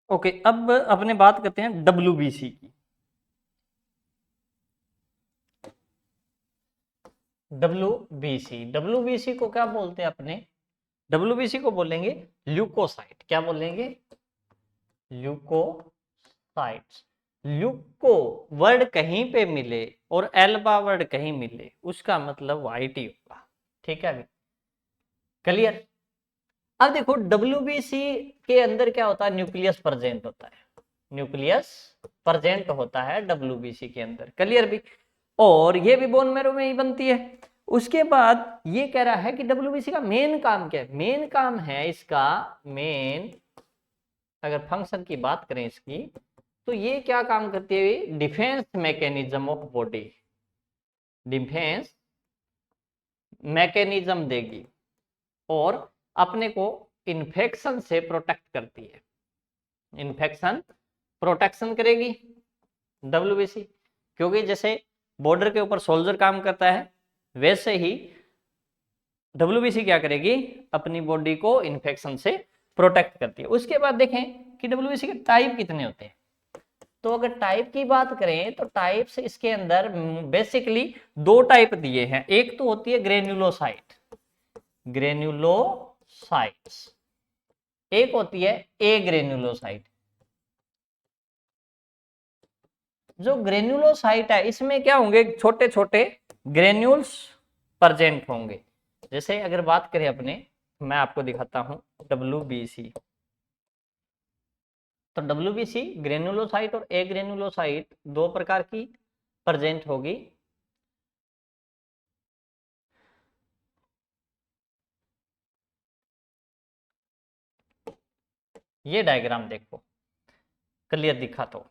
Okay, अब अपने बात करते हैं WBC की। WBC को क्या बोलते हैं अपने? WBC को बोलेंगे ल्यूकोसाइट। क्या बोलेंगे? ल्यूकोसाइट्स। ल्यूको वर्ड कहीं पे मिले और एल्बा वर्ड कहीं मिले, उसका मतलब वाइट ही होगा। ठीक है, अभी क्लियर? अब देखो WBC के अंदर क्या होता है, न्यूक्लियस प्रेजेंट होता है। न्यूक्लियस प्रेजेंट होता है WBC के अंदर, क्लियर भी? और ये भी बोन मैरो में ही बनती है। उसके बाद ये कह रहा है कि WBC का मेन काम क्या है? मेन काम है इसका, मेन अगर फंक्शन की बात करें इसकी, तो ये क्या काम करती है? Defence mechanism of body, defence mechanism देगी और अपने को इन्फेक्शन से प्रोटेक्ट करती है। इन्फेक्शन प्रोटेक्शन करेगी WBC, क्योंकि जैसे बॉर्डर के ऊपर सोल्जर काम करता है, वैसे ही WBC क्या करेगी? अपनी बॉडी को इन्फेक्शन से प्रोटेक्ट करती है। उसके बाद देखें कि WBC के टाइप कितने होते हैं। तो अगर टाइप की बात करें तो टाइप्स इसके अंदर बेसिकली दो टाइप दिए हैं। एक तो होती है ग्रेन्युलोसाइट, ग्रेन्युलोसाइट्स, एक होती है ए ग्रेन्युलोसाइट। जो ग्रेन्युलोसाइट है इसमें क्या होंगे? छोटे छोटे ग्रेन्यूल्स प्रेजेंट होंगे। जैसे अगर बात करें अपने, मैं आपको दिखाता हूं WBC। तो WBC ग्रेन्युलोसाइट और ए ग्रेन्युलोसाइट दो प्रकार की प्रेजेंट होगी। ये डायग्राम देखो, क्लियर दिखा? तो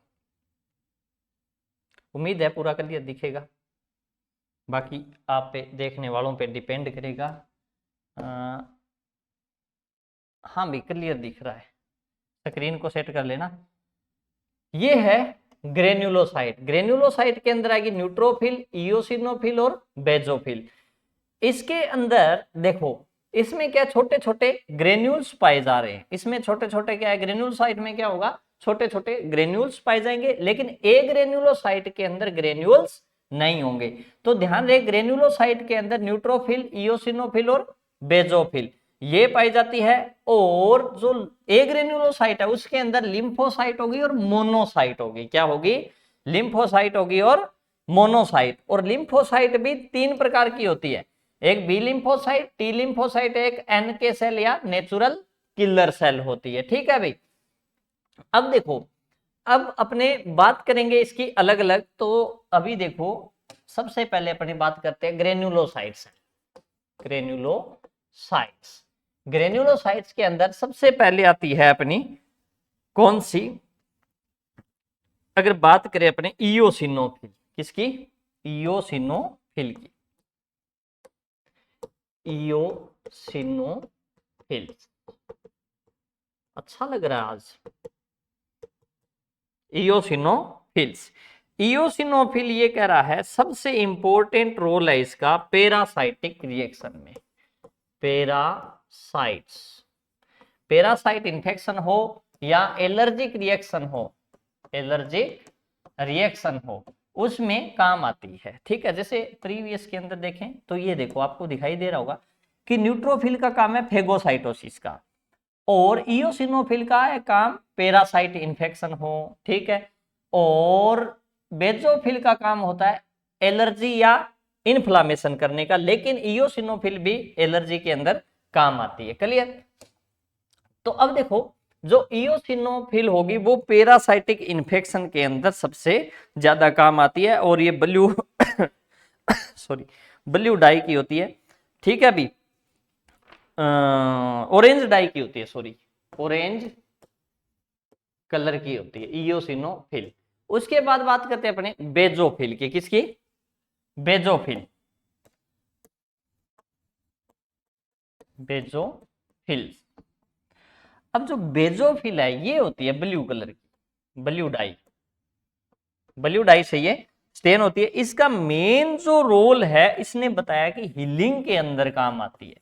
उम्मीद है पूरा क्लियर दिखेगा, बाकी आप पे देखने वालों पे डिपेंड करेगा। हाँ भी क्लियर दिख रहा है, स्क्रीन को सेट कर लेना। ये है ग्रेन्युलोसाइट। ग्रेन्युलोसाइट के अंदर आएगी न्यूट्रोफिल, इओसिनोफिल और बेजोफिल। इसके अंदर देखो, इसमें क्या छोटे छोटे ग्रेन्यूल्स पाए जा रहे हैं। इसमें छोटे छोटे क्या है? ग्रेन्युलोसाइट में क्या होगा? छोटे छोटे ग्रेन्यूल्स पाए जाएंगे, लेकिन ए ग्रेन्युलोसाइट के अंदर ग्रेन्यूल्स नहीं होंगे। तो ध्यान रहे, ग्रेन्युलोसाइट के अंदर न्यूट्रोफिल, इओसिनोफिल और बेजोफिल ये पाई जाती है। और जो ए ग्रेन्युलोसाइट है उसके अंदर लिम्फोसाइट होगी और मोनोसाइट होगी। क्या होगी? लिम्फोसाइट होगी और मोनोसाइट। और लिम्फोसाइट भी तीन प्रकार की होती है, एक बी लिम्फोसाइट, टी लिम्फोसाइट, एक NK सेल या नेचुरल किलर सेल होती है। ठीक है भाई? अब देखो, अब अपने बात करेंगे इसकी अलग अलग। तो अभी देखो, सबसे पहले अपनी बात करते हैं ग्रेन्युलोसाइट्स। ग्रेन्युलोसाइट्स, ग्रेन्युलोसाइट्स के अंदर सबसे पहले आती है अपनी कौन सी? अगर बात करें अपने इओसिनोफिल, किसकी? इओसिनोफिल की। इओसिनोफिल, अच्छा लग रहा है आज। इओसिनोफिल्स, इओसिनोफिल ये कह रहा है सबसे इंपॉर्टेंट रोल है इसका पैरासाइटिक रिएक्शन में। पैरासाइट्स, पैरासाइट इन्फेक्शन हो या एलर्जिक रिएक्शन हो, एलर्जिक रिएक्शन हो, उसमें काम आती है। ठीक है? जैसे प्रीवियस के अंदर देखें तो ये देखो, आपको दिखाई दे रहा होगा कि न्यूट्रोफिल का काम है फेगोसाइटोसिस का, और इओसिनोफिल का है काम पैरासाइट इन्फेक्शन हो। ठीक है? और बेजोफिल का काम होता है एलर्जी या इन्फ्लामेशन करने का, लेकिन इओसिनोफिल भी एलर्जी के अंदर काम आती है। क्लियर? तो अब देखो, जो इओसिनोफिल होगी वो पैरासाइटिक इन्फेक्शन के अंदर सबसे ज्यादा काम आती है, और ये ब्लू सॉरी ब्लू डाई की होती है। ठीक है? अभी ऑरेंज डाई की होती है, सॉरी ऑरेंज कलर की होती है इओसिनोफिल। उसके बाद बात करते हैं अपने बेजोफिल की। किसकी? Basophil, basophil. अब जो बेजोफिल है ये होती है ब्लू कलर की, ब्लू डाई, ब्लू डाई से ये स्टेन होती है। इसका मेन जो रोल है, इसने बताया कि हीलिंग के अंदर काम आती है।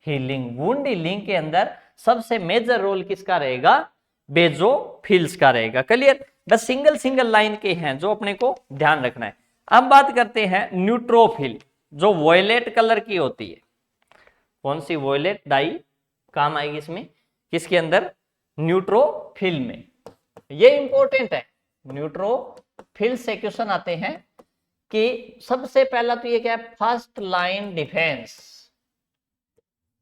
हीलिंग, वुंड हीलिंग के अंदर सबसे मेजर रोल किसका रहेगा? बेजोफिल्स का रहेगा। क्लियर? बस सिंगल सिंगल लाइन के हैं जो अपने को ध्यान रखना है। अब बात करते हैं न्यूट्रोफिल, जो वॉयलेट कलर की होती है। कौन सी? वॉयलेट डाई काम आएगी इसमें, किसके अंदर? न्यूट्रोफिल में। ये इंपॉर्टेंट है, न्यूट्रोफिल से क्वेश्चन आते हैं कि सबसे पहला तो ये क्या है, फर्स्ट लाइन डिफेंस।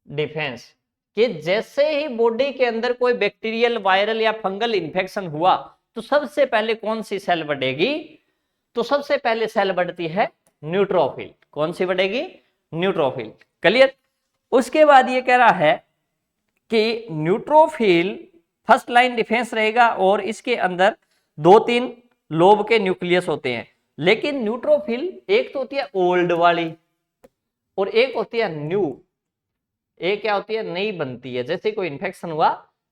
डिफेंस कि जैसे ही बॉडी के अंदर कोई बैक्टीरियल, वायरल या फंगल इंफेक्शन हुआ तो सबसे पहले कौन सी सेल बढ़ेगी? तो सबसे पहले सेल बढ़ती है न्यूट्रोफिल। कौन सी बढ़ेगी? न्यूट्रोफिल। क्लियर? उसके बाद ये कह रहा है कि न्यूट्रोफिल फर्स्ट लाइन डिफेंस रहेगा और इसके अंदर 2-3 लोब के न्यूक्लियस होते हैं। लेकिन न्यूट्रोफिल एक तो होती है ओल्ड वाली और एक होती है न्यू। एक क्या होती है? नई बनती है। जैसे कोई इन्फेक्शन हुआ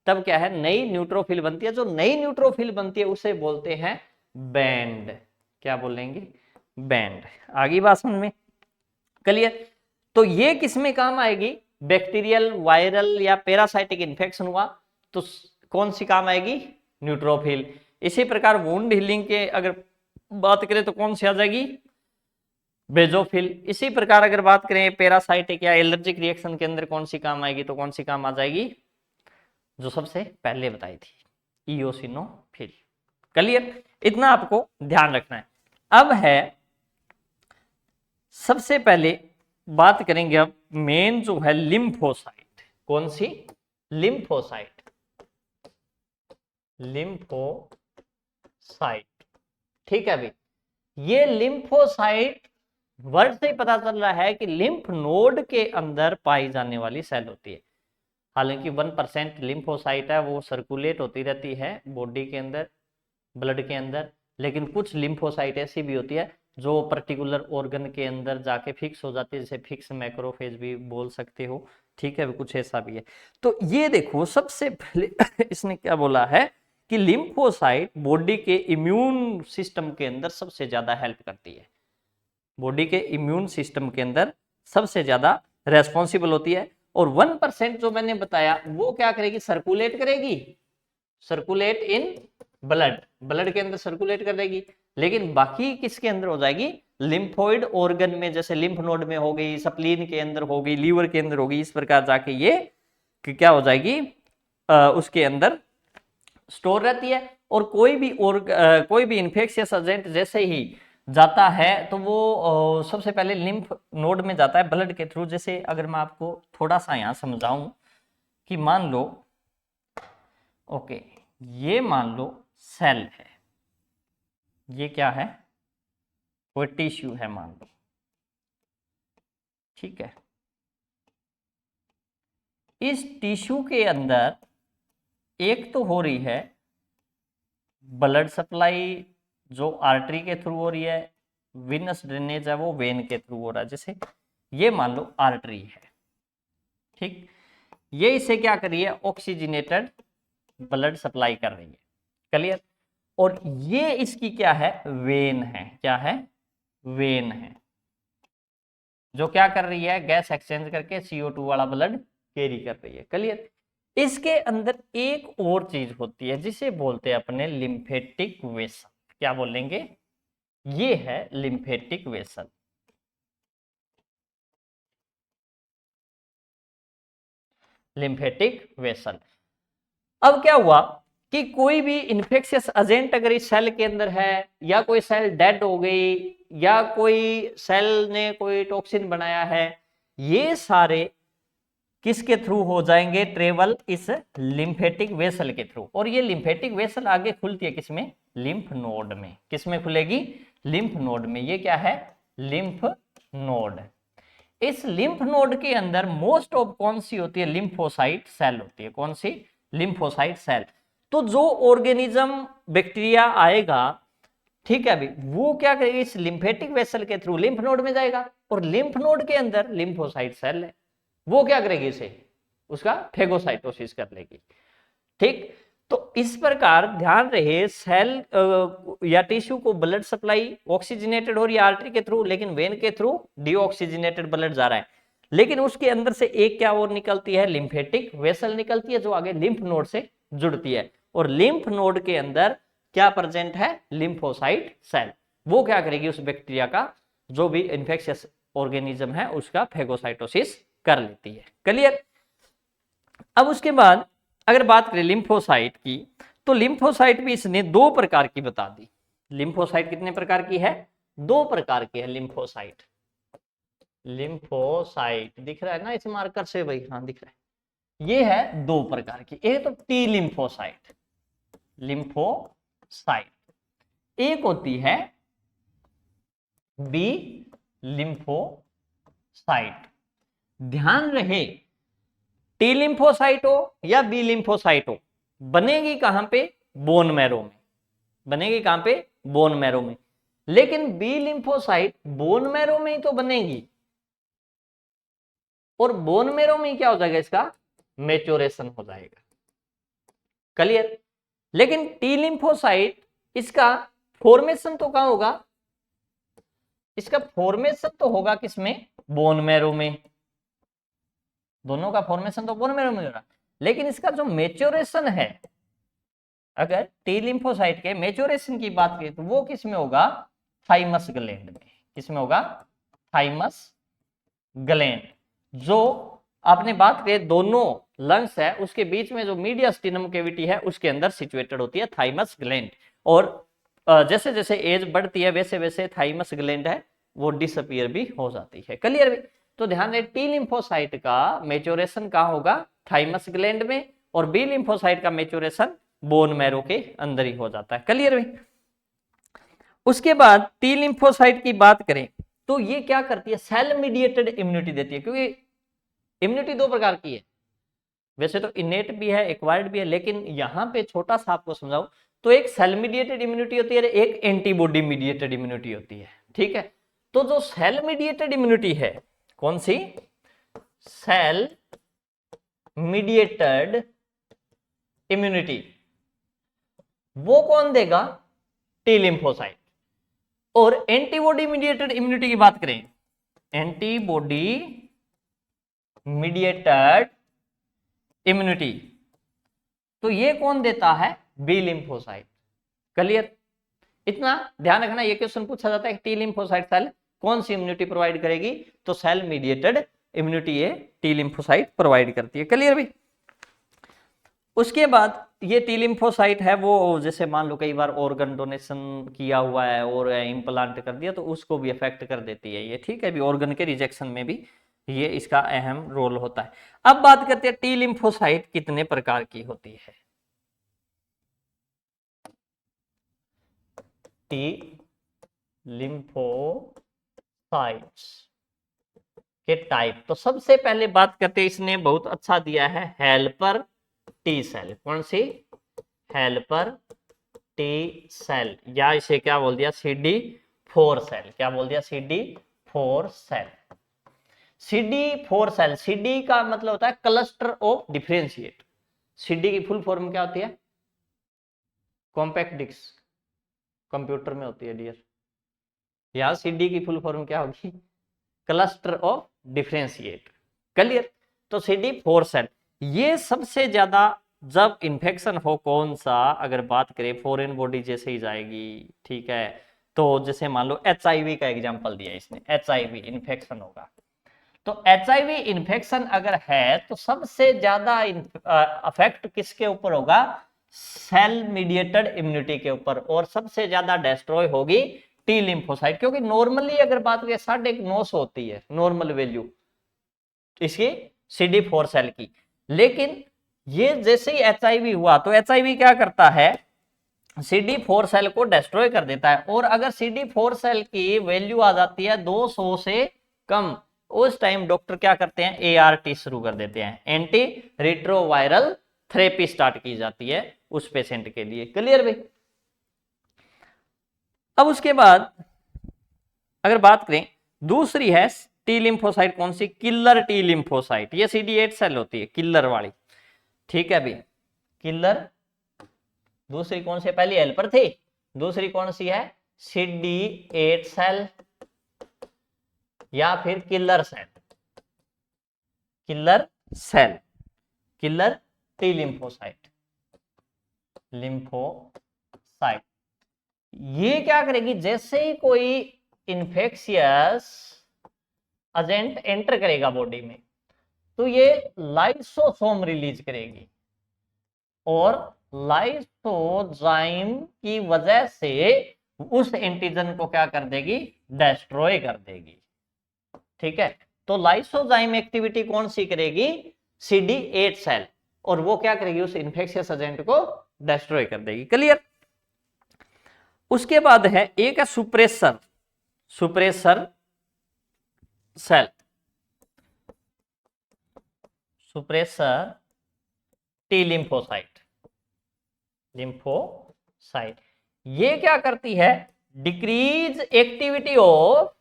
तब क्या है, नई न्यूट्रोफिल बनती है। जो नई न्यूट्रोफिल बनती है उसे बोलते हैं बैंड। क्या बोलेंगे? बैंड। आगे बात समझ में? क्लियर? तो ये किसमें काम आएगी? बैक्टीरियल, वायरल या पैरासाइटिक इन्फेक्शन हुआ तो कौन सी काम आएगी? न्यूट्रोफिल। इसी प्रकार वुंड हीलिंग के अगर बात करें तो कौन सी आ जाएगी? बेजोफिल। इसी प्रकार अगर बात करें पैरासाइटिक या एलर्जिक रिएक्शन के अंदर कौन सी काम आएगी तो कौन सी काम आ जाएगी? जो सबसे पहले बताई थी, इयोसिनोफिल। क्लियर? इतना आपको ध्यान रखना है। अब है सबसे पहले बात करेंगे अब मेन जो है लिम्फोसाइट। कौन सी? लिम्फोसाइट। लिम्फोसाइट। ठीक है अभी ये लिम्फोसाइट वर्ड से ही पता चल रहा है कि लिम्फ नोड के अंदर पाई जाने वाली सेल होती है। हालांकि 1% लिम्फोसाइट है वो सर्कुलेट होती रहती है बॉडी के अंदर, ब्लड के अंदर, लेकिन कुछ लिम्फोसाइट ऐसी भी होती है जो पर्टिकुलर ऑर्गन के अंदर जाके फिक्स हो जाती है, जैसे फिक्स मैक्रोफेज भी बोल सकते हो। ठीक है, कुछ ऐसा भी है। तो ये देखो सबसे पहले इसने क्या बोला है कि लिम्फोसाइट बॉडी के इम्यून सिस्टम के अंदर सबसे ज्यादा हेल्प करती है। बॉडी के इम्यून सिस्टम के अंदर सबसे ज्यादा रेस्पॉन्सिबल होती है। और 1% जो मैंने बताया वो क्या करेगी? सर्कुलेट करेगी, सर्कुलेट इन ब्लड, ब्लड के अंदर सर्कुलेट कर देगी। लेकिन बाकी किसके अंदर हो जाएगी? लिम्फोइड ऑर्गन में, जैसे लिम्फ नोड में हो गई, स्प्लीन के अंदर हो गई, लीवर के अंदर हो गई। इस प्रकार जाके ये क्या हो जाएगी? उसके अंदर स्टोर रहती है। और कोई भी इन्फेक्शियस एजेंट जैसे ही जाता है तो वो सबसे पहले लिम्फ नोड में जाता है ब्लड के थ्रू। जैसे अगर मैं आपको थोड़ा सा यहाँ समझाऊं कि मान लो ओके, ये मान लो सेल है, ये क्या है? कोई टिश्यू है मान लो। ठीक है, इस टिश्यू के अंदर एक तो हो रही है ब्लड सप्लाई जो आर्टरी के थ्रू हो रही है, विनस ड्रेनेज है वो वेन के थ्रू हो रहा है। जैसे ये मान लो आर्टरी है, ठीक, ये इसे क्या कर रही है? ऑक्सीजनेटेड ब्लड सप्लाई कर रही है। क्लियर? और ये इसकी क्या है? वेन है। क्या है? वेन है, जो क्या कर रही है? गैस एक्सचेंज करके CO2 वाला ब्लड कैरी कर रही है। क्लियर? इसके अंदर एक और चीज होती है जिसे बोलते हैं अपने लिम्फेटिक वेसल। क्या बोलेंगे? ये है लिम्फेटिक वेसल। Lymphatic vessel. अब क्या हुआ कि कोई भी इन्फेक्शियस एजेंट अगर इस सेल के अंदर है, या कोई सेल डेड हो गई, या कोई सेल ने कोई टॉक्सिन बनाया है, ये सारे किसके थ्रू हो जाएंगे? ट्रेवल इस लिम्फेटिक वेसल के थ्रू। और ये लिम्फेटिक वेसल आगे खुलती है किसमें? लिम्फ नोड में। किसमें खुलेगी? लिम्फ नोड में। ये क्या है? Lymph node. इस लिम्फ नोड के अंदर मोस्ट ऑफ कौन सी होती है? लिम्फोसाइट सेल होती है। कौन सी? Lymphocyte cell. तो जो ऑर्गेनिज्म बैक्टीरिया आएगा, ठीक है अभी, वो क्या करेगा? इस लिम्फेटिक वेसल के थ्रू लिम्फ नोड में जाएगा, और लिम्फ नोड के अंदर लिम्फोसाइट सेल है, वो क्या करेगी? इसे उसका फेगोसाइटोसिस कर लेगी। ठीक, तो इस प्रकार ध्यान रहे सेल या टिश्यू को ब्लड सप्लाई ऑक्सीजनेटेड हो रही है आर्टरी के थ्रू, लेकिन वेन के थ्रू डीऑक्सीजनेटेड ब्लड जा रहा है। लेकिन उसके अंदर से एक क्या और निकलती है? लिम्फेटिक वेसल निकलती है, जो आगे लिम्फ नोड से जुड़ती है। और लिम्फ नोड के अंदर क्या प्रेजेंट है, लिम्फोसाइट सेल, वो क्या करेगी, उस बैक्टीरिया का जो भी इन्फेक्शियस ऑर्गेनिज्म है उसका फेगोसाइटोसिस कर लेती है। क्लियर। अब उसके बाद अगर बात करें लिम्फोसाइट की, तो लिम्फोसाइट भी इसने दो प्रकार की बता दी। लिम्फोसाइट कितने प्रकार की है, दो प्रकार की है लिम्फोसाइट। लिम्फोसाइट दिख रहा है ना इस मार्कर से भाई, हाँ दिख रहा है। ये है दो प्रकार की, एक तो टी लिम्फोसाइट, लिम्फोसाइट, एक होती है बी लिम्फोसाइट। ध्यान रहे टी लिम्फोसाइट हो या बी लिम्फोसाइट हो, बनेगी कहां पे, बोन मैरो में, बनेगी कहां पे, बोन मैरो में। लेकिन बी लिम्फोसाइट बोन मैरो में ही तो बनेगी, और बोन मैरो में क्या हो जाएगा, इसका मैच्योरेशन हो जाएगा। क्लियर। लेकिन टी लिम्फोसाइट इसका फॉर्मेशन तो कहां होगा, इसका फॉर्मेशन तो होगा किसमें, बोन मैरो में, दोनों का फॉर्मेशन तो बोन मैरो में हो रहा, लेकिन इसका जो मैच्योरेशन है, अगर टी लिम्फोसाइट के मैच्योरेशन की बात करें तो वो किस में होगा, थाइमस ग्लैंड में। किसमें होगा, थाइमस ग्लैंड। जो आपने बात करी दोनों लंग्स है उसके बीच में जो मीडियास्टिनम कैविटी है उसके अंदर सिचुएटेड होती है थाइमस ग्लैंड, और जैसे जैसे एज बढ़ती है वैसे वैसे थाइमस ग्लैंड है वो डिसअपीयर भी हो जाती है। क्लियर भी। तो ध्यान रहे टी लिम्फोसाइट का मैच्योरेशन कहां होगा, थाइमस ग्लैंड में, और बी लिम्फोसाइट का मैच्योरेशन बोन मैरो के अंदर ही हो जाता है। क्लियर भी। उसके बाद टी लिम्फोसाइट की बात करें तो ये क्या करती है, सेल मीडिएटेड इम्यूनिटी देती है, क्योंकि इम्यूनिटी दो प्रकार की है, वैसे तो इनेट भी है एक्वायर्ड भी है, लेकिन यहां पे छोटा सा आपको समझाऊं तो एक सेल मीडिएटेड इम्यूनिटी होती है, एक एंटीबॉडी मीडिएटेड इम्यूनिटी होती है। ठीक है। तो जो सेल मीडिएटेड इम्यूनिटी है, कौन सी, सेल मीडिएटेड इम्यूनिटी, वो कौन देगा, टी लिम्फोसाइट। और एंटीबॉडी मीडिएटेड इम्यूनिटी की बात करें, एंटीबॉडी मीडिएटेड इम्यूनिटी, तो ये कौन देता है, बी लिम्फोसाइट। क्लियर। इतना ध्यान रखना, ये क्वेश्चन पूछा जाता है कि टी लिम्फोसाइट सेल कौन सी इम्यूनिटी प्रोवाइड करेगी, तो सेल मीडिएटेड इम्यूनिटी ये टी लिम्फोसाइट प्रोवाइड करती है। क्लियर भी। उसके बाद ये टी लिम्फोसाइट है वो जैसे मान लो कई बार ऑर्गन डोनेशन किया हुआ है और इम्प्लांट कर दिया तो उसको भी अफेक्ट कर देती है ये। ठीक है भी, ऑर्गन के रिजेक्शन में भी ये इसका अहम रोल होता है। अब बात करते हैं टी लिम्फोसाइट कितने प्रकार की होती है। टी लिम्फोसाइट्स के टाइप, तो सबसे पहले बात करते हैं, इसने बहुत अच्छा दिया है हेल्पर टी सेल। कौन सी, हेल्पर टी सेल, या इसे क्या बोल दिया, CD4 सेल। क्या बोल दिया, CD4 cell. CD4 cell, CD का मतलब होता है क्लस्टर ऑफ डिफरेंशिएट। CD की फुल फॉर्म क्या होती है, कॉम्पैक्ट डिस्क, कंप्यूटर में होती है डियर। यहां CD की फुल फॉर्म क्या होगी, क्लस्टर ऑफ डिफरेंशिएट। क्लियर। तो CD4 सेल ये सबसे ज्यादा जब इंफेक्शन हो कौन सा, अगर बात करें फॉरेन बॉडी जैसे ही जाएगी। ठीक है। तो जैसे मान लो HIV का एग्जांपल दिया इसने, HIV इन्फेक्शन होगा, तो HIV इन्फेक्शन अगर है तो सबसे ज्यादा अफेक्ट किसके ऊपर होगा, सेल मीडिएटेड इम्यूनिटी के ऊपर, और सबसे ज्यादा डिस्ट्रॉय होगी टी लिम्फोसाइट, क्योंकि नॉर्मली अगर बात करें 950 होती है नॉर्मल वैल्यू इसकी CD4 सेल की। लेकिन ये जैसे ही HIV हुआ तो HIV क्या करता है, CD4 सेल को डिस्ट्रॉय कर देता है, और अगर CD4 सेल की वैल्यू आ जाती है 200 से कम, उस टाइम डॉक्टर क्या करते हैं, ART शुरू कर देते हैं, एंटी रिट्रोवायरल थेरेपी स्टार्ट की जाती है उस पेशेंट के लिए। क्लियर भाई। अब उसके बाद अगर बात करें दूसरी है टी लिम्फोसाइट, कौन सी, किलर टी लिम्फोसाइट। ये CD8 सेल होती है किलर वाली। ठीक है भाई, किलर। दूसरी कौन सी, पहली हेल्पर थी, दूसरी कौन सी है, CD8 सेल या फिर killer cell, killer cell, killer T lymphocyte, lymphocyte. ये क्या करेगी, जैसे ही कोई इन्फेक्शियस एजेंट एंटर करेगा बॉडी में तो ये लाइसोसोम रिलीज करेगी और लाइसोजाइम की वजह से उस एंटीजन को क्या कर देगी, डिस्ट्रॉय कर देगी। ठीक है, तो लाइसोजाइम एक्टिविटी कौन सी करेगी, CD8 सेल, और वो क्या करेगी, उस इन्फेक्शियस एजेंट को डिस्ट्रॉय कर देगी। क्लियर। उसके बाद है एक है suppressor, suppressor cell, suppressor T lymphocyte, lymphocyte. ये क्या करती है, decrease activity of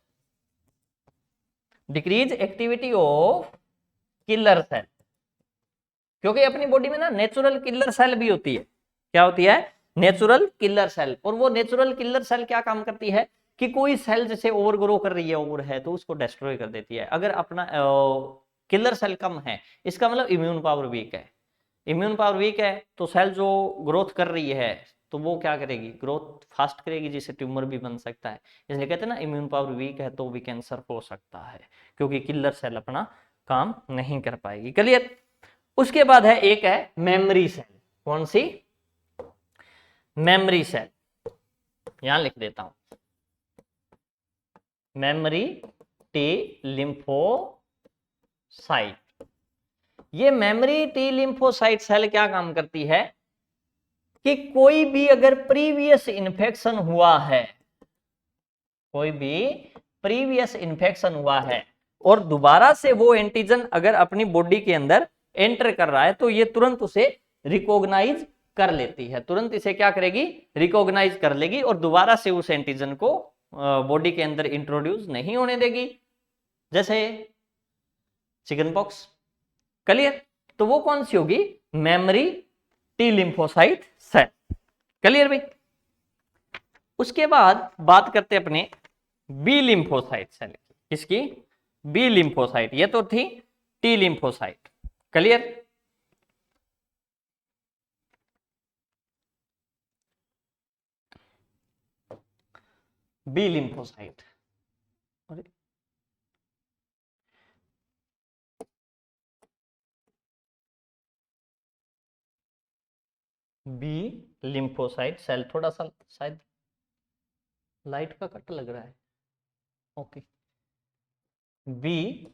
killer cell, क्योंकि अपनी बॉडी में ना नेचुरल किलर सेल भी होती है। क्या होती है, नेचुरल किलर सेल। और वो नेचुरल किलर सेल क्या काम करती है कि कोई सेल जैसे ओवर ग्रो कर रही है, ओवर है, तो उसको डिस्ट्रॉय कर देती है। अगर अपना किलर सेल कम है, इसका मतलब इम्यून पावर वीक है। इम्यून पावर वीक है तो सेल जो ग्रोथ कर रही है तो वो क्या करेगी, ग्रोथ फास्ट करेगी, जिससे ट्यूमर भी बन सकता है। इसलिए कहते हैं ना, इम्यून पावर वीक है तो भी कैंसर हो सकता है, क्योंकि किलर सेल अपना काम नहीं कर पाएगी। क्लियर। उसके बाद है एक है मेमोरी सेल। कौन सी, मेमोरी सेल, यहां लिख देता हूं, मेमोरी टी लिम्फोसाइट। ये मेमोरी टी लिम्फोसाइट सेल क्या काम करती है कि कोई भी अगर प्रीवियस इन्फेक्शन हुआ है, कोई भी प्रीवियस इन्फेक्शन हुआ है और दोबारा से वो एंटीजन अगर अपनी बॉडी के अंदर एंटर कर रहा है तो ये तुरंत उसे रिकॉग्नाइज कर लेती है, तुरंत इसे क्या करेगी, रिकॉग्नाइज कर लेगी और दोबारा से उस एंटीजन को बॉडी के अंदर इंट्रोड्यूस नहीं होने देगी, जैसे चिकन पॉक्स। क्लियर। तो वो कौन सी होगी, memory T lymphocyte cell. Clear भाई। उसके बाद बात करते अपने बी लिम्फोसाइट सेल की। किसकी, बी लिम्फोसाइट। ये तो थी T lymphocyte. Clear. B lymphocyte, B lymphocyte cell, थोड़ा सा शायद लाइट का कट लग रहा है। Okay, B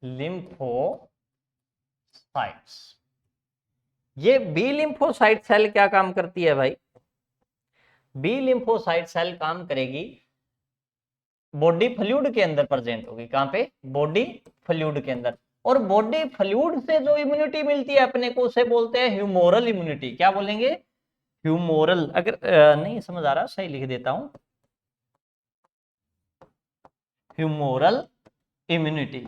lymphocytes. ये बी लिम्फोसाइट सेल क्या काम करती है भाई, बी लिम्फोसाइट सेल काम करेगी, बॉडी फ्लूइड के अंदर प्रेजेंट होगी। कहां पे, बॉडी फ्लूइड के अंदर। और बॉडी फ्लूइड से जो इम्यूनिटी मिलती है अपने को, उसे बोलते हैं ह्यूमोरल इम्यूनिटी। क्या बोलेंगे, ह्यूमोरल। अगर नहीं समझ आ रहा, सही लिख देता हूं, ह्यूमोरल इम्यूनिटी।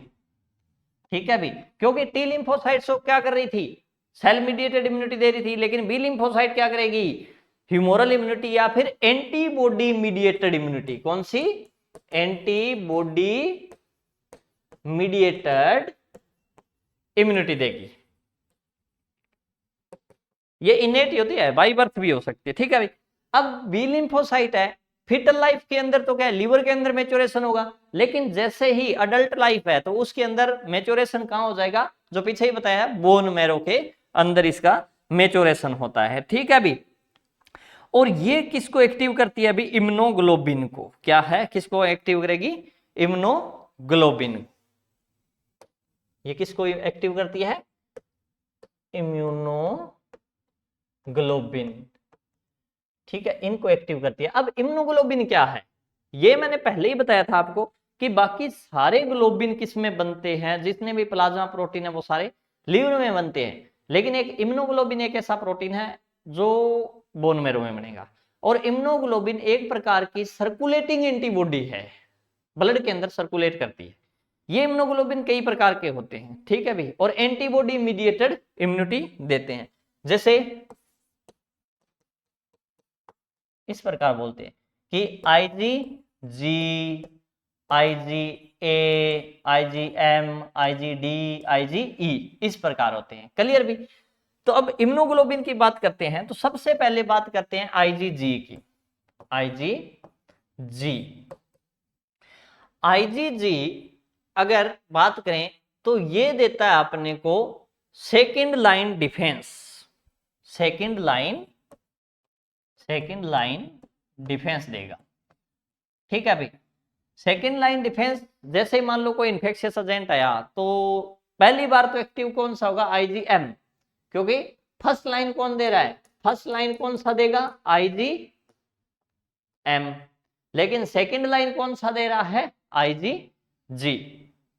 ठीक है भी, क्योंकि टी लिम्फोसाइट क्या कर रही थी, सेल मीडिएटेड इम्यूनिटी दे रही थी, लेकिन बी लिम्फोसाइट क्या करेगी, ह्यूमोरल इम्यूनिटी या फिर एंटीबॉडी मीडिएटेड इम्यूनिटी। कौन सी, एंटीबॉडी मीडिएटेड इम्यूनिटी देगी। ये इनेट होती है, बाई बर्थ भी हो सकती है। ठीक है भाई। अब बी लिम्फोसाइट है, फिटल लाइफ के अंदर तो क्या है, लीवर के अंदर मैच्योरेशन होगा, लेकिन जैसे ही अडल्ट लाइफ है तो उसके अंदर मैच्योरेशन कहां हो जाएगा, जो पीछे ही बताया, बोन मैरो के अंदर इसका मैच्योरेशन होता है। ठीक है अभी। और ये किसको एक्टिव करती है अभी, इम्यूनोग्लोबिन को। क्या है, किसको एक्टिव करेगी, इम्यूनोग्लोबिन। ये किसको एक्टिव करती है, इम्यूनोग्लोबिन। ठीक है, इनको एक्टिव करती है। अब इम्यूनोग्लोबिन क्या है, ये मैंने पहले ही बताया था आपको कि बाकी सारे ग्लोबिन किस में बनते हैं, जितने भी प्लाज्मा प्रोटीन है वो सारे लीवर में बनते हैं, लेकिन एक इम्यूनोग्लोबिन एक ऐसा प्रोटीन है जो बोन मैरो में बनेगा। और इम्यूनोग्लोबिन एक प्रकार की सर्कुलेटिंग एंटीबॉडी है, ब्लड के अंदर सर्कुलेट करती है। ये इम्यूनोग्लोबिन कई प्रकार के होते हैं। ठीक है भाई। और एंटीबॉडी मीडिएटेड इम्यूनिटी देते हैं, जैसे इस प्रकार बोलते हैं कि IgG, IgA, IgM, IgD, IgE, इस प्रकार होते हैं। क्लियर भी। तो अब इम्यूनोग्लोबिन की बात करते हैं, तो सबसे पहले बात करते हैं आईजीजी की। आईजीजी आईजीजी अगर बात करें तो ये देता है अपने को second line defence. Second line defence देगा। ठीक है भाई, सेकंड लाइन डिफेंस, जैसे मान लो कोई इन्फेक्शियस एजेंट आया तो पहली बार तो एक्टिव कौन सा होगा? आईजीएम, क्योंकि फर्स्ट लाइन कौन दे रहा है? फर्स्ट लाइन कौन सा देगा? आईजीएम। लेकिन सेकंड लाइन कौन सा दे रहा है? आईजीजी।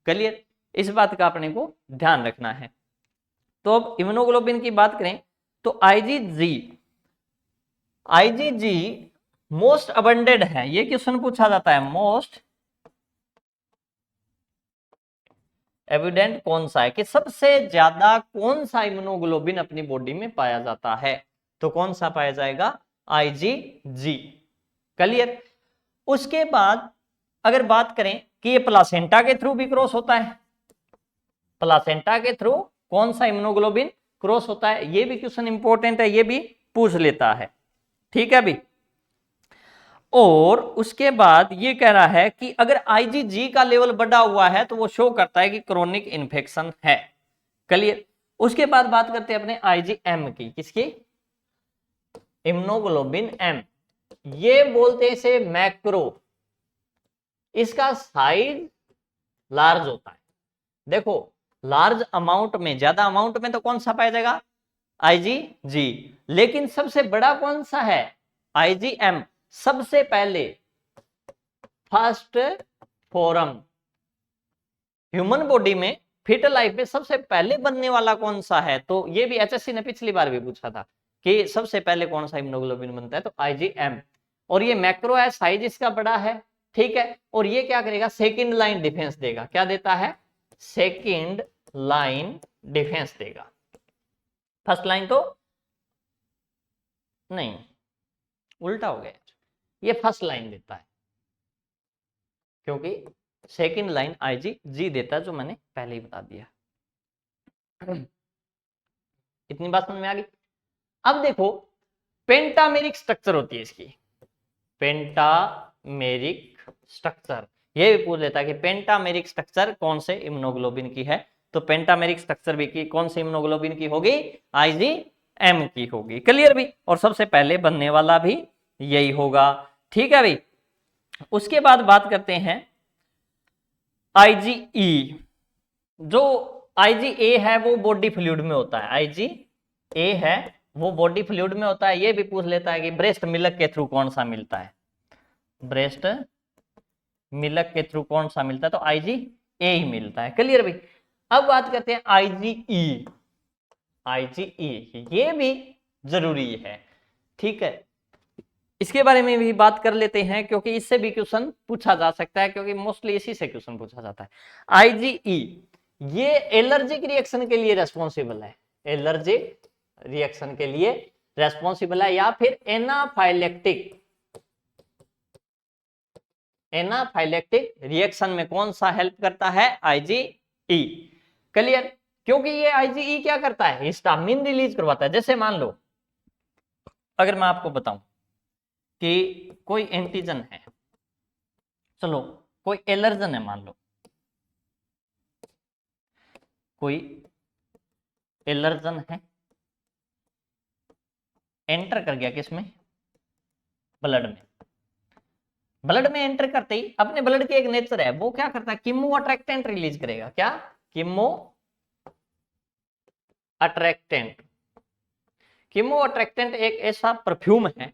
क्लियर? इस बात का अपने को ध्यान रखना है। तो अब इम्यूनोग्लोबिन की बात करें तो आईजीजी मोस्ट अबंडेड है। ये क्वेश्चन पूछा जाता है, मोस्ट एविडेंट कौन सा है, कि सबसे ज्यादा कौन सा इम्यूनोग्लोबिन अपनी बॉडी में पाया जाता है? तो कौन सा पाया जाएगा? आईजीजी। क्लियर? उसके बाद अगर बात करें कि ये प्लासेंटा के थ्रू भी क्रॉस होता है, प्लासेंटा के थ्रू कौन सा इम्यूनोग्लोबिन क्रॉस होता है, ये भी क्वेश्चन इंपॉर्टेंट है, ये भी पूछ लेता है। ठीक है भी। और उसके बाद ये कह रहा है कि अगर आईजीजी का लेवल बढ़ा हुआ है तो वो शो करता है कि क्रोनिक इन्फेक्शन है। क्लियर? उसके बाद बात करते हैं अपने आईजीएम की। किसकी? Immunoglobin M. ये बोलते हैं इसे मैक्रो। इसका साइज लार्ज होता है। देखो, लार्ज अमाउंट में, ज्यादा अमाउंट में तो कौन सा पाया जाएगा? आईजीजी। लेकिन सबसे बड़ा कौन सा है? आईजीएम। सबसे पहले फर्स्ट फॉरम, ह्यूमन बॉडी में फीटल लाइफ में सबसे पहले बनने वाला कौन सा है? तो ये भी एचएससी ने पिछली बार भी पूछा था कि सबसे पहले कौन सा इम्यूनोग्लोबिन बनता है, तो आईजीएम। और ये मैक्रो है, साइज इसका बड़ा है। ठीक है? और ये क्या करेगा? सेकंड लाइन डिफेंस देगा। क्या देता है? सेकंड लाइन डिफेंस देगा। फर्स्ट लाइन तो नहीं, उल्टा हो गया, ये फर्स्ट लाइन देता है, क्योंकि सेकंड लाइन आईजीजी देता है, जो मैंने पहले ही बता दिया। इतनी बात समझ में आ गई? अब देखो, पेंटामेरिक स्ट्रक्चर होती है इसकी। पेंटामेरिक स्ट्रक्चर, ये भी पूछ लेता है कि पेंटामेरिक स्ट्रक्चर कौन से इम्यूनोग्लोबिन की है? तो पेंटामेरिक स्ट्रक्चर भी की कौन से इम्यूनोग्लोबिन की होगी? आईजीएम की होगी। क्लियर भी? और सबसे पहले बनने वाला भी यही होगा। ठीक है भाई। उसके बाद बात करते हैं आईजीई। जो आईजीए है वो बॉडी फ्लूइड में होता है। आईजीए है वो बॉडी फ्लूइड में होता है। ये भी पूछ लेता है कि ब्रेस्ट मिल्क के थ्रू कौन सा मिलता है? ब्रेस्ट मिल्क के थ्रू कौन सा मिलता है? तो आईजीए ही मिलता है। क्लियर भाई? अब बात करते हैं आईजीई। आईजीई ये भी जरूरी है। ठीक है, इसके बारे में भी बात कर लेते हैं, क्योंकि इससे भी क्वेश्चन पूछा जा सकता है, क्योंकि मोस्टली इसी से क्वेश्चन पूछा जाता है। आईजीई ये एलर्जिक रिएक्शन के लिए रेस्पॉन्सिबल है। एलर्जिक रिएक्शन के लिए रेस्पॉन्सिबल है, या फिर एनाफाइलेक्टिक रिएक्शन में कौन सा हेल्प करता है? आईजीई। क्लियर? क्योंकि ये आईजीई क्या करता है? हिस्टामिन रिलीज करवाता है। जैसे मान लो, अगर मैं आपको बताऊं कि कोई एंटीजन है, चलो कोई एलर्जन है, मान लो कोई एलर्जन है, एंटर कर गया किसमें? ब्लड में। ब्लड में एंटर करते ही अपने ब्लड के एक नेचर है, वो क्या करता है? कीमो अट्रैक्टेंट रिलीज करेगा। क्या? Chemo attractant. कीमो अट्रैक्टेंट एक ऐसा परफ्यूम है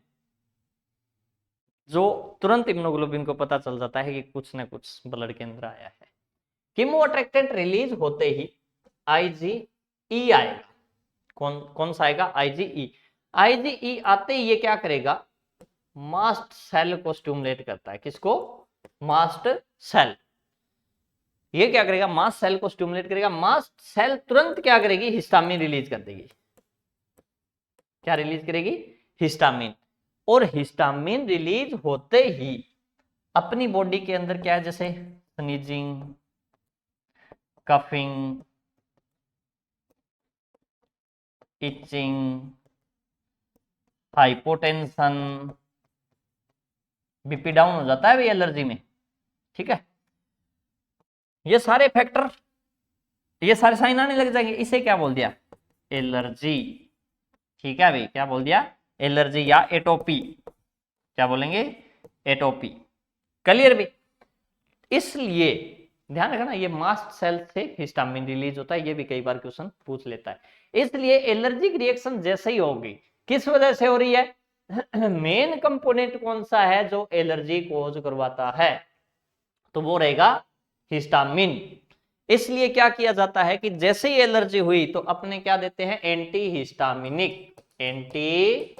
जो तुरंत इम्यूनोग्लोबिन को पता चल जाता है कि कुछ ना कुछ ब्लड के अंदर आया है। कीमो अट्रैक्टेंट रिलीज होते ही आईजीई आएगा। कौन सा आएगा? आईजीई। आईजीई आते ही ये क्या करेगा? मास्ट सेल को स्टिमुलेट करता है। किसको? Mast cell. ये क्या करेगा? मास्ट सेल को स्टिमुलेट करेगा। मास्ट सेल तुरंत क्या करेगी? हिस्टामिन रिलीज कर देगी। क्या रिलीज करेगी? हिस्टामिन। और हिस्टामिन रिलीज होते ही अपनी बॉडी के अंदर क्या है? जैसे sneezing, coughing, itching, hypotension, BP down हो जाता है भाई एलर्जी में। ठीक है, ये सारे फैक्टर, ये सारे साइन आने लग जाएंगे। इसे क्या बोल दिया? एलर्जी। ठीक है भाई, क्या बोल दिया? एलर्जी या एटोपी। क्या बोलेंगे? एटोपी। क्लियर भी? इसलिए ध्यान रखना, ये मास्ट सेल से हिस्टामिन रिलीज होता है, ये भी कई बार क्वेश्चन पूछ लेता है। इसलिए एलर्जिक रिएक्शन जैसे ही होगी, किस वजह से हो रही है? मेन कंपोनेंट कौन सा है जो एलर्जी कोज करवाता है? तो वो रहेगा हिस्टामिन। इसलिए क्या किया जाता है कि जैसे ही एलर्जी हुई तो अपने क्या देते हैं? Anti histaminic, anti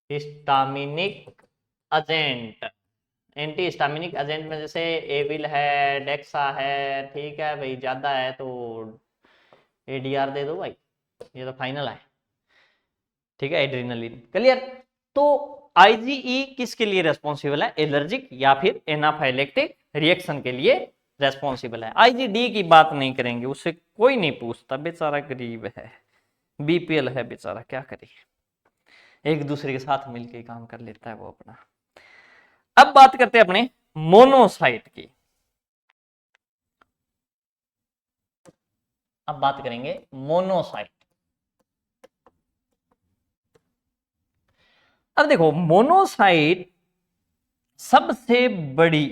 histaminic agent. Anti histaminic agent में जैसे एविल है, डेक्सा है, ठीक है भाई, ज्यादा है तो एडीआर दे दो भाई, ये तो फाइनल है। ठीक है, एड्रेनलिन। क्लियर? तो आईजीई किसके लिए रेस्पॉन्सिबल है? एलर्जिक या फिर एनाफाइलेक्टिक रिएक्शन के लिए रेस्पॉन्सिबल है। आईजीडी की बात नहीं करेंगे, उससे कोई नहीं पूछता, बेचारा गरीब है, बीपीएल है बेचारा, क्या करे, एक दूसरे के साथ मिलकर काम कर लेता है वो अपना। अब बात करते हैं अपने मोनोसाइट की। अब बात करेंगे मोनोसाइट। अब देखो, मोनोसाइट सबसे बड़ी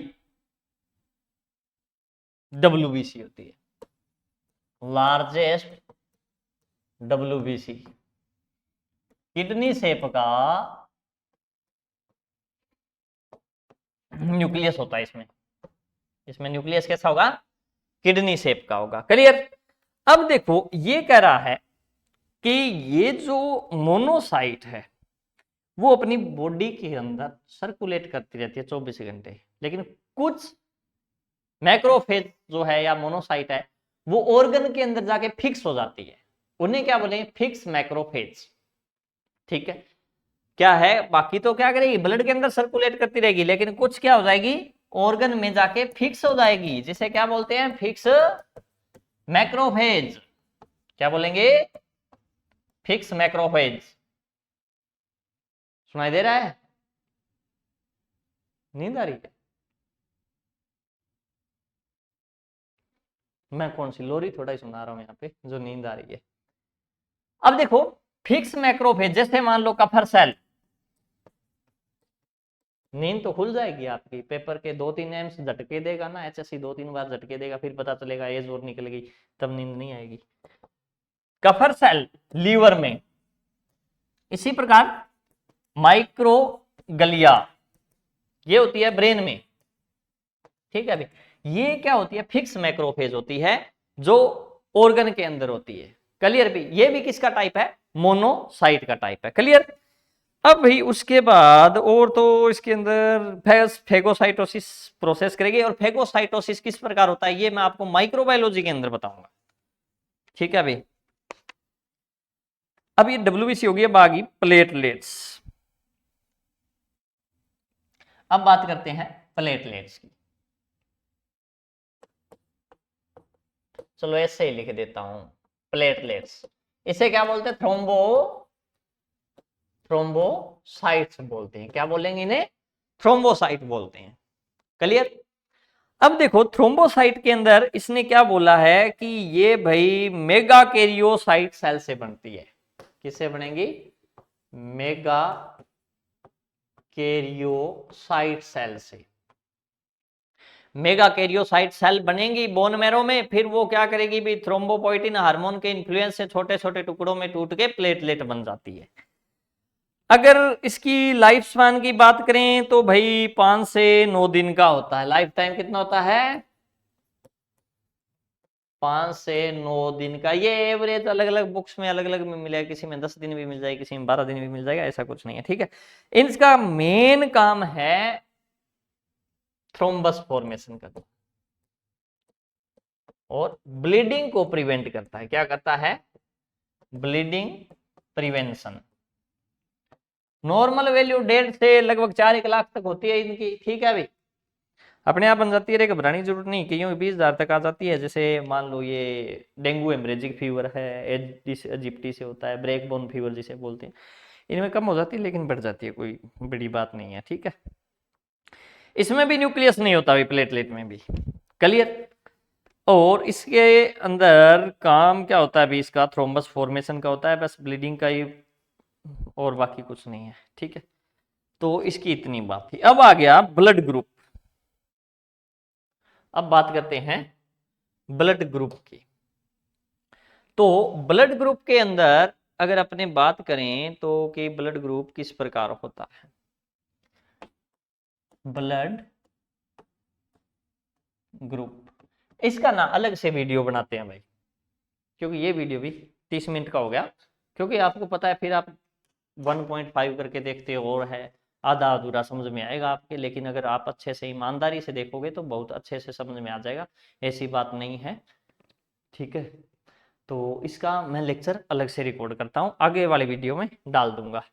डब्ल्यूबीसी होती है, लार्जेस्ट डब्ल्यूबीसी, किडनी शेप का न्यूक्लियस होता है इसमें। इसमें न्यूक्लियस कैसा होगा? किडनी शेप का होगा। क्लियर? अब देखो, ये कह रहा है कि ये जो मोनोसाइट है वो अपनी बॉडी के अंदर सर्कुलेट करती रहती है 24 घंटे, लेकिन कुछ मैक्रोफेज जो है या मोनोसाइट है वो ऑर्गन के अंदर जाके फिक्स हो जाती है, उन्हें क्या बोलेंगे? Fix macrophage. ठीक है, क्या है? बाकी तो क्या करेगी? ब्लड के अंदर सर्कुलेट करती रहेगी, लेकिन कुछ क्या हो जाएगी? ऑर्गन में जाके फिक्स हो जाएगी, जिसे क्या बोलते हैं? Fix macrophage. क्या बोलेंगे? Fix macrophage. सुनाई दे रहा है? नींद आ रही है? मैं कौन सी लोरी थोड़ा ही सुना रहा हूं यहाँ पे जो नींद आ रही है। अब देखो, फिक्स मैक्रोफेज, जैसे मान लो कफर सेल, नींद तो खुल जाएगी आपकी, पेपर के 2-3 एम्स झटके देगा ना, एचएससी 2-3 बार झटके देगा, फिर पता चलेगा एज और निकल गई, तब नींद नहीं आएगी। कफर सेल लीवर में, इसी प्रकार माइक्रोगलिया ये होती है ब्रेन में। ठीक है अभी, ये क्या होती है? फिक्स मैक्रोफेज होती है जो ऑर्गन के अंदर होती है। क्लियर भी? ये भी किसका टाइप है? मोनोसाइट का टाइप है। क्लियर? अब भाई उसके बाद और तो इसके अंदर फेगोसाइटोसिस प्रोसेस करेगी, और फेगोसाइटोसिस किस प्रकार होता है ये मैं आपको माइक्रोबायोलॉजी के अंदर बताऊंगा। ठीक है भाई, अब ये डब्ल्यूबीसी होगी, अब आ गई प्लेटलेट्स। अब बात करते हैं प्लेटलेट्स की। चलो ऐसे ही लिख देता हूं, प्लेटलेट्स। इसे क्या बोलते हैं? थ्रोम्बोसाइट्स बोलते हैं। क्या बोलेंगे इन्हें? थ्रोम्बोसाइट बोलते हैं। क्लियर? अब देखो, थ्रोम्बोसाइट के अंदर इसने क्या बोला है कि ये भाई मेगा कैरियोसाइट सेल से बनती है। किससे बनेगी? मेगा कैरियोसाइट सेल से। मेगा कैरियोसाइट सेल बनेगी बोन मैरो में, फिर वो क्या करेगी भी? थ्रोम्बोपोइटिन हार्मोन के इन्फ्लुएंस से छोटे छोटे टुकड़ों में टूट के प्लेटलेट बन जाती है। अगर इसकी लाइफ स्पैन की बात करें तो भाई 5 से 9 दिन का होता है। लाइफ टाइम कितना होता है? 5 से 9 दिन का। ये एवरेज अलग अलग बुक्स में अलग अलग में मिलेगा, किसी में 10 दिन भी मिल जाएगा, किसी में 12 दिन भी मिल जाएगा, ऐसा कुछ नहीं है। ठीक है, इनका मेन काम है थ्रोम्बस फॉर्मेशन करना और ब्लीडिंग को प्रिवेंट करता है। क्या करता है? Bleeding prevention. नॉर्मल वैल्यू 1.5 से लगभग 4-1 लाख तक होती है इनकी। ठीक है भाई, अपने आप बन जाती है, घबराने की जरूरत नहीं, कईयों 20,000 तक आ जाती है। जैसे मान लो ये डेंगू हेमरेजिक फीवर है, एडिस इजिप्टी से होता है, ब्रेक बोन फीवर जिसे बोलते हैं, इनमें कम हो जाती है लेकिन बढ़ जाती है, कोई बड़ी बात नहीं है, ठीक है। इसमें भी न्यूक्लियस नहीं होता भी, प्लेटलेट में भी, क्लियर। और इसके अंदर काम क्या होता है अभी, इसका थ्रोम्बस फॉर्मेशन का होता है, बस ब्लीडिंग का ही, और बाकी कुछ नहीं है, ठीक है। तो इसकी इतनी बात थी। अब आ गया ब्लड ग्रुप। अब बात करते हैं ब्लड ग्रुप की। तो ब्लड ग्रुप के अंदर अगर अपने बात करें तो कि ब्लड ग्रुप किस प्रकार होता है, ब्लड ग्रुप, इसका ना अलग से वीडियो बनाते हैं भाई, क्योंकि ये वीडियो भी 30 मिनट का हो गया। क्योंकि आपको पता है फिर आप 1.5 करके देखते हो, और है आधा अधूरा समझ में आएगा आपके, लेकिन अगर आप अच्छे से ईमानदारी से देखोगे तो बहुत अच्छे से समझ में आ जाएगा, ऐसी बात नहीं है, ठीक है। तो इसका मैं लेक्चर अलग से रिकॉर्ड करता हूँ, आगे वाले वीडियो में डाल दूंगा।